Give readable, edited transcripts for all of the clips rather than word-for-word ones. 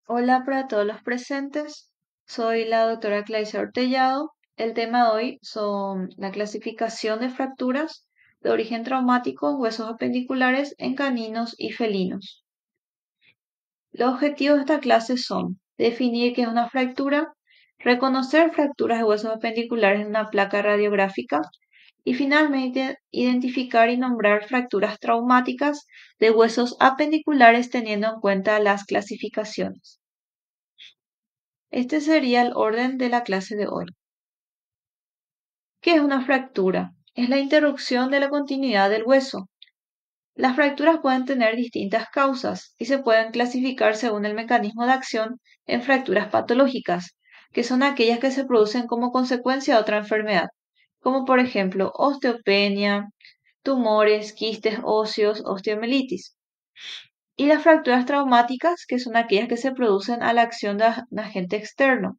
Hola para todos los presentes. Soy la doctora Claudia Ortellado. El tema de hoy son la clasificación de fracturas de origen traumático en huesos apendiculares en caninos y felinos. Los objetivos de esta clase son definir qué es una fractura, reconocer fracturas de huesos apendiculares en una placa radiográfica y finalmente identificar y nombrar fracturas traumáticas de huesos apendiculares teniendo en cuenta las clasificaciones. Este sería el orden de la clase de hoy. ¿Qué es una fractura? Es la interrupción de la continuidad del hueso. Las fracturas pueden tener distintas causas y se pueden clasificar según el mecanismo de acción en fracturas patológicas, que son aquellas que se producen como consecuencia de otra enfermedad, como por ejemplo osteopenia, tumores, quistes óseos, osteomielitis. Y las fracturas traumáticas, que son aquellas que se producen a la acción de un agente externo,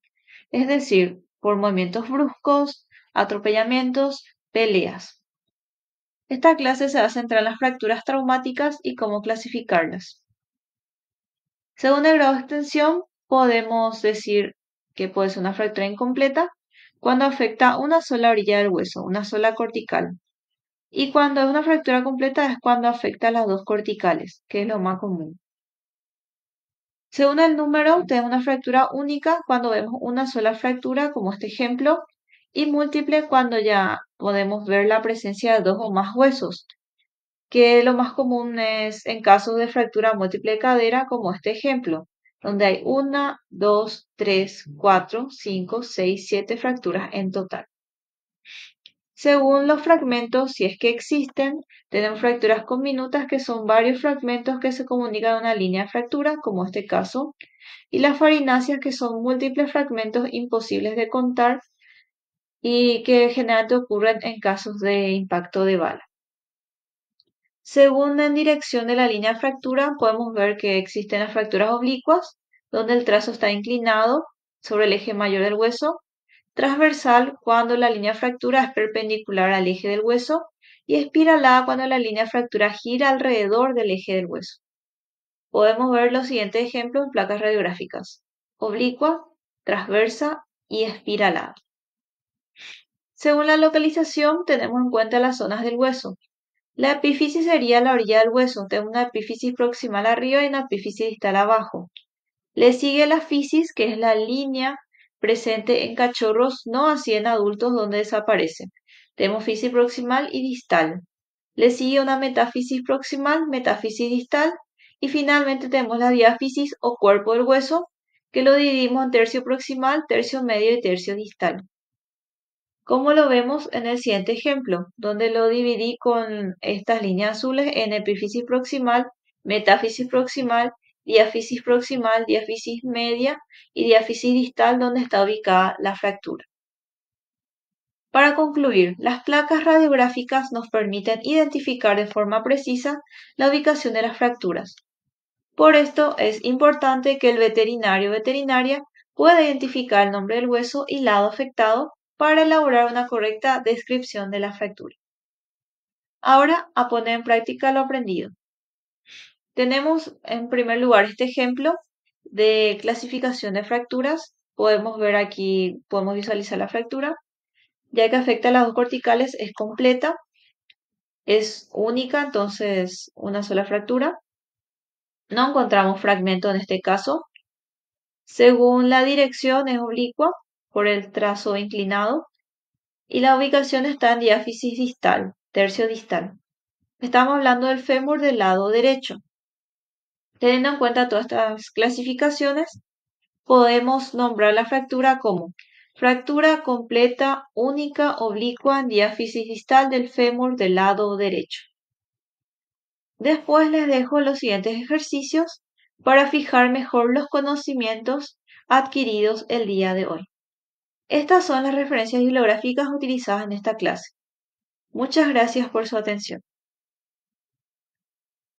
es decir, por movimientos bruscos, atropellamientos, peleas. Esta clase se va a centrar en las fracturas traumáticas y cómo clasificarlas. Según el grado de extensión, podemos decir que puede ser una fractura incompleta cuando afecta una sola orilla del hueso, una sola cortical. Y cuando es una fractura completa es cuando afecta las dos corticales, que es lo más común. Según el número, tenemos una fractura única cuando vemos una sola fractura, como este ejemplo, y múltiple cuando ya podemos ver la presencia de dos o más huesos, que lo más común es en casos de fractura múltiple de cadera, como este ejemplo, donde hay 1, 2, 3, 4, 5, 6, 7 fracturas en total. Según los fragmentos, si es que existen, tenemos fracturas conminutas, que son varios fragmentos que se comunican en una línea de fractura, como este caso, y las farináceas, que son múltiples fragmentos imposibles de contar y que generalmente ocurren en casos de impacto de bala. Según en dirección de la línea de fractura, podemos ver que existen las fracturas oblicuas, donde el trazo está inclinado sobre el eje mayor del hueso, transversal cuando la línea de fractura es perpendicular al eje del hueso y espiralada cuando la línea de fractura gira alrededor del eje del hueso. Podemos ver los siguientes ejemplos en placas radiográficas: oblicua, transversa y espiralada. Según la localización, tenemos en cuenta las zonas del hueso. La epífisis sería la orilla del hueso, tenemos una epífisis proximal arriba y una epífisis distal abajo. Le sigue la fisis, que es la línea presente en cachorros, no así en adultos, donde desaparecen. Tenemos fisis proximal y distal. Le sigue una metáfisis proximal, metáfisis distal, y finalmente tenemos la diáfisis o cuerpo del hueso, que lo dividimos en tercio proximal, tercio medio y tercio distal. Como lo vemos en el siguiente ejemplo, donde lo dividí con estas líneas azules en epífisis proximal, metáfisis proximal, diáfisis media y diáfisis distal, donde está ubicada la fractura. Para concluir, las placas radiográficas nos permiten identificar de forma precisa la ubicación de las fracturas. Por esto es importante que el veterinario o veterinaria pueda identificar el nombre del hueso y lado afectado para elaborar una correcta descripción de la fractura. Ahora, a poner en práctica lo aprendido. Tenemos en primer lugar este ejemplo de clasificación de fracturas. Podemos ver aquí, podemos visualizar la fractura. Ya que afecta a las dos corticales, es completa, es única, entonces una sola fractura. No encontramos fragmento en este caso. Según la dirección es oblicua por el trazo inclinado y la ubicación está en diáfisis distal, tercio distal. Estamos hablando del fémur del lado derecho. Teniendo en cuenta todas estas clasificaciones, podemos nombrar la fractura como fractura completa, única, oblicua en diáfisis distal del fémur del lado derecho. Después les dejo los siguientes ejercicios para fijar mejor los conocimientos adquiridos el día de hoy. Estas son las referencias bibliográficas utilizadas en esta clase. Muchas gracias por su atención.